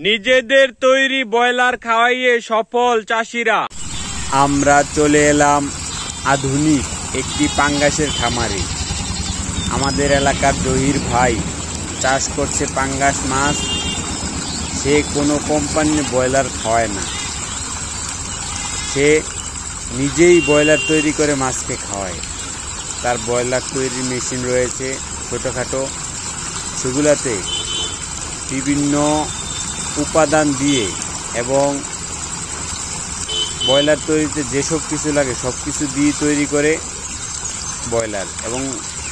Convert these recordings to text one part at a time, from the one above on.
নিজেদের তৈরি ব্রয়লার খাওয়াইয়ে সফল চাষিরা। আমরা চলে এলাম আধুনিক একটি পাঙ্গাসের খামারে। আমাদের এলাকার জহির ভাই চাষ করছে পাঙ্গাস মাছ। সে কোনো কোম্পানির ব্রয়লার খাওয়ায় না, সে নিজেই ব্রয়লার তৈরি করে মাছকে খাওয়ায়। তার ব্রয়লার তৈরির মেশিন রয়েছে ছোটোখাটো, সেগুলাতে বিভিন্ন উপাদান দিয়ে এবং ব্রয়লার তৈরিতে যেসব কিছু লাগে সব কিছু দিয়ে তৈরি করে ব্রয়লার, এবং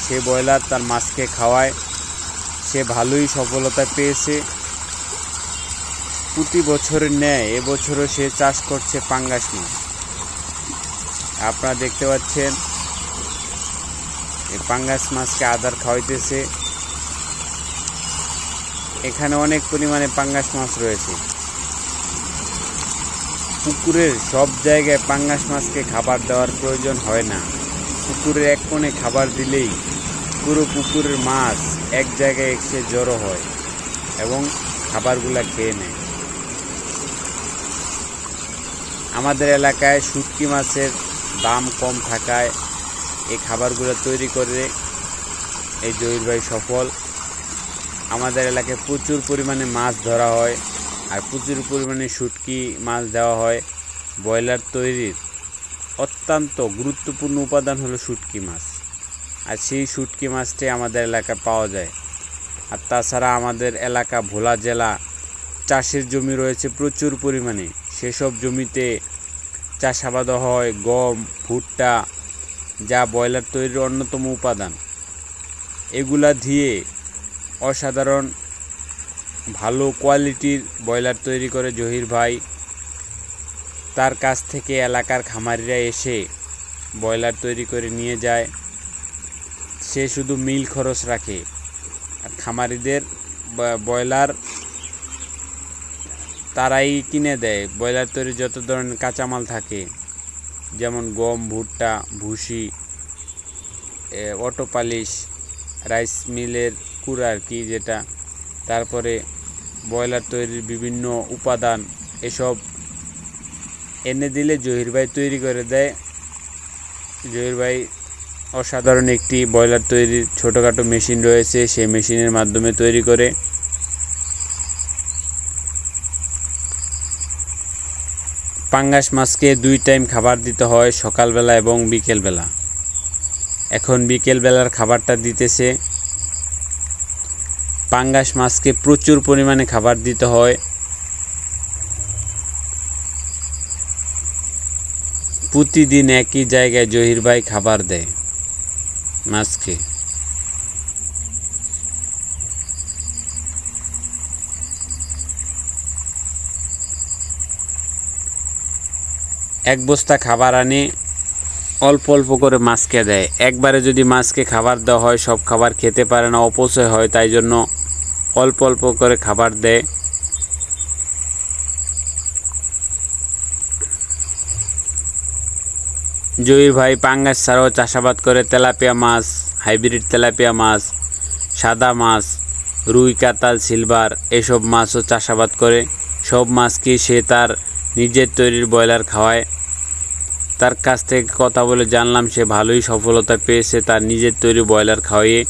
সে ব্রয়লার তার মাছকে খাওয়ায়। সে ভালোই সফলতা পেয়েছে। প্রতি বছরের ন্যায় এবছরও সে চাষ করছে পাঙ্গাস মাছ। আপনারা দেখতে পাচ্ছেন এই পাঙ্গাস মাছকে আদার খাওয়াইতেছে। এখানে অনেক পরিমাণে পাঙ্গাস মাছ রয়েছে। পুকুরের সব জায়গায় পাঙ্গাস মাছকে খাবার দেওয়ার প্রয়োজন হয় না। পুকুরের এক কোণে খাবার দিলেই পুরো পুকুরের মাছ এক জায়গায় এসে জড়ো হয় এবং খাবারগুলা খেয়ে নেয়। আমাদের এলাকায় শুটকি মাছের দাম কম থাকায় এই খাবারগুলো তৈরি করে এই জহির ভাই সফল। আমাদের এলাকায় প্রচুর পরিমাণে মাছ ধরা হয় আর প্রচুর পরিমাণে শুটকি মাছ দেওয়া হয়। ব্রয়লার তৈরির অত্যন্ত গুরুত্বপূর্ণ উপাদান হলো শুটকি মাছ, আর সেই শুটকি মাছটি আমাদের এলাকায় পাওয়া যায়। আর তাছাড়া আমাদের এলাকা ভোলা জেলা, চাষের জমি রয়েছে প্রচুর পরিমাণে। সেসব জমিতে চাষাবাদ হয় গম, ভুট্টা, যা ব্রয়লার তৈরির অন্যতম উপাদান। এগুলা দিয়ে অসাধারণ ভালো কোয়ালিটির ব্রয়লার তৈরি করে জহির ভাই। তার কাছ থেকে এলাকার খামারিরা এসে ব্রয়লার তৈরি করে নিয়ে যায়। সে শুধু মিল খরচ রাখে, আর খামারিদের ব্রয়লার তারাই কিনে দেয়। ব্রয়লার তৈরি যত ধরনের কাঁচামাল থাকে, যেমন গম, ভুট্টা, ভুসি, অটো পালিশ, রাইস মিলের কুড়া আর কি যেটা, তারপরে ব্রয়লার তৈরির বিভিন্ন উপাদান, এসব এনে দিলে জহির ভাই তৈরি করে দেয়। জহির ভাই অসাধারণ একটি ব্রয়লার তৈরির ছোটোখাটো মেশিন রয়েছে, সেই মেশিনের মাধ্যমে তৈরি করে। পাঙ্গাস মাছকে 2 টাইম খাবার দিতে হয়, সকালবেলা এবং বিকেলবেলা। এখন বিকেলবেলার খাবারটা দিতেছে। পাঙ্গাস মাছকে প্রচুর পরিমাণে খাবার দিতে হয়। প্রতিদিন একই জায়গায় জহির ভাই খাবার দেয় মাছকে। এক বস্তা খাবার আনে, অল্প অল্প করে মাছকে দেয়। একবারে যদি মাছকে খাবার দেওয়া হয় সব খাবার খেতে পারে না, অপচয় হয়, তাই জন্য অল্প অল্প করে খাবার দেয়। জহির ভাই পাঙ্গাস ছাড়াও চাষাবাদ করে তেলাপিয়া মাছ, হাইব্রিড তেলাপিয়া মাছ, সাদা মাছ, রুই, কাতাল, সিলভার, এসব মাছও চাষাবাদ করে। সব মাছকে সে তার নিজের তৈরির ব্রয়লার খাওয়ায়। তার কাছ থেকে কথা বলে জানলাম সে ভালোই সফলতা পেয়েছে তার নিজের তৈরি ব্রয়লার খাওয়াইয়ে।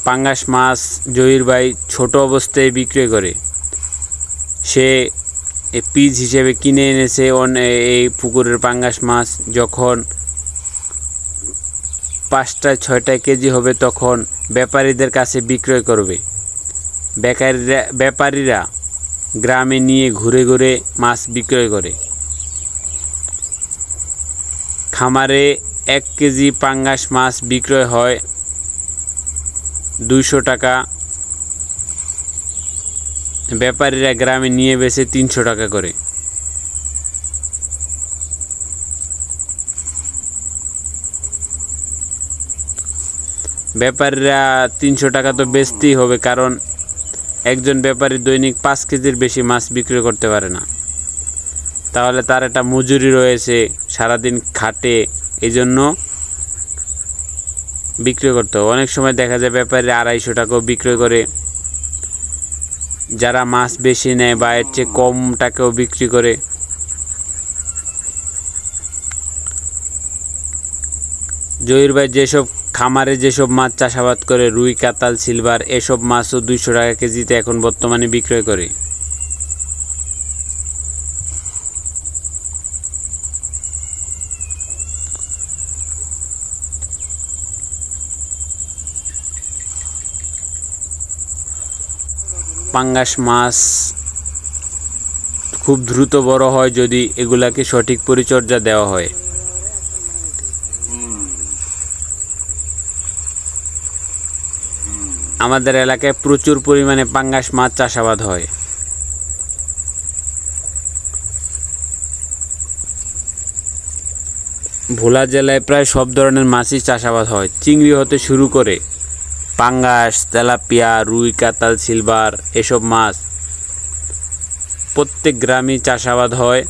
পাঙ্গাস মাছ জহির ভাই ছোট অবস্থায় বিক্রি করে। সে পিস হিসেবে কিনে এনেছে এই পুকুরের পাঙ্গাস মাছ। যখন 5-6 কেজি হবে তখন ব্যাপারীদের কাছে বিক্রয় করবে। ব্যাপারীরা গ্রামে নিয়ে ঘুরে ঘুরে মাছ বিক্রয় করে। খামারে 1 কেজি পাঙ্গাস মাছ বিক্রয় হয় 200 টাকা। ব্যাপারীরা গ্রামে নিয়ে বেচে 300 টাকা করে। ব্যাপারীরা 300 টাকা তো বেচতেই হবে, কারণ একজন ব্যাপারী দৈনিক 5 কেজির বেশি মাছ বিক্রি করতে পারে না। তাহলে তার একটা মজুরি রয়েছে, সারাদিন খাটে, এই জন্য বিক্রয় করতে হয়। অনেক সময় দেখা যায় ব্যাপারী 250 টাকাও বিক্রয় করে, যারা মাছ বেশি নেয় বা এর চেয়ে কম টাকাও বিক্রি করে। জহির ভাই যেসব খামারে যেসব মাছ চাষাবাদ করে, রুই, কাতাল, সিলভার, এসব মাছও 200 টাকা কেজিতে এখন বর্তমানে বিক্রয় করে। পাঙ্গাস মাছ খুব দ্রুত বড় হয় যদি এগুলাকে সঠিক পরিচর্যা দেওয়া হয়। আমাদের এলাকায় প্রচুর পরিমাণে পাঙ্গাস মাছ চাষাবাদ হয়। ভোলা জেলায় প্রায় সব ধরনের মাছই চাষাবাদ হয়, চিংড়ি হতে শুরু করে পাঙ্গাস, তেলাপিয়া, রুই, কাতাল, সিলভার, এসব মাছ প্রত্যেক গ্রামেই চাষাবাদ হয়।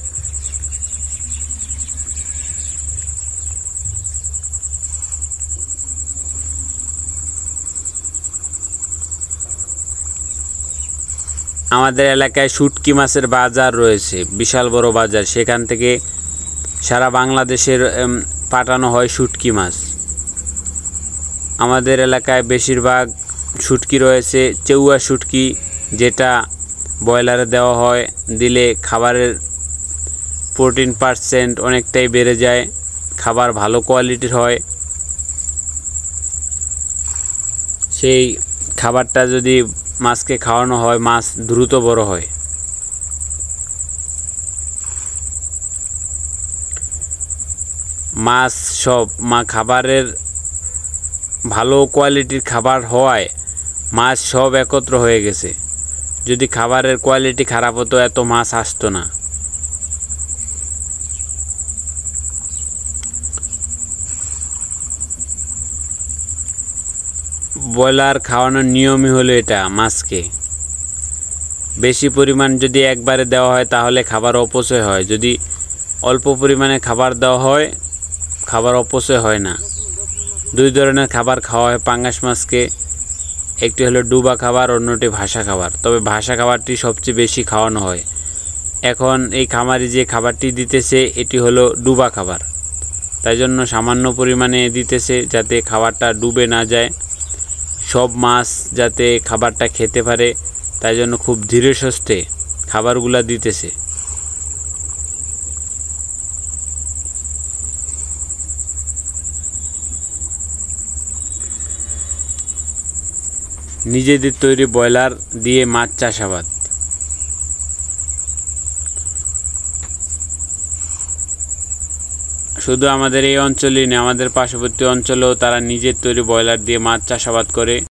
আমাদের এলাকায় শুটকি মাছের বাজার রয়েছে, বিশাল বড় বাজার। সেখান থেকে সারা বাংলাদেশের পাঠানো হয় শুটকি মাছ। আমাদের এলাকায় বেশিরভাগ শুটকি রয়েছে চেউয়া শুটকি, যেটা ব্রয়লারে দেওয়া হয়, দিলে খাবারের প্রোটিন% অনেকটাই বেড়ে যায়, খাবার ভালো কোয়ালিটির হয়। সেই খাবারটা যদি মাছকে খাওয়ানো হয়, মাছ দ্রুত বড় হয়। মাছ সব খাবারের ভালো কোয়ালিটির খাবার হওয়ায় মাছ সব একত্র হয়ে গেছে। যদি খাবারের কোয়ালিটি খারাপ হতো এত মাছ আসতো না। ব্রয়লার খাওয়ানোর নিয়মই হলো এটা, মাছকে বেশি পরিমাণ যদি একবারে দেওয়া হয় তাহলে খাবার অপচয় হয়, যদি অল্প পরিমাণে খাবার দেওয়া হয় খাবার অপচয় হয় না। 2 ধরনের খাবার খাওয়া হয় পাঙ্গাস মাছকে, একটি হলো ডুবা খাবার, অন্যটি ভাসা খাবার। তবে ভাসা খাবারটি সবচেয়ে বেশি খাওয়ানো হয়। এখন এই খামারি যে খাবারটি দিতেছে এটি হলো ডুবা খাবার, তাই জন্য সামান্য পরিমাণে দিতেছে যাতে খাবারটা ডুবে না যায়, সব মাছ যাতে খাবারটা খেতে পারে, তাই জন্য খুব ধীরে সুস্থে খাবারগুলা দিতেছে। নিজেদের তৈরি ব্রয়লার দিয়ে মাছ চাষাবাদ। শুধু আমাদের এই অঞ্চলেই নয়, আমাদের পার্শ্ববর্তী অঞ্চলেও তারা নিজের তৈরি ব্রয়লার দিয়ে মাছ চাষাবাদ করে।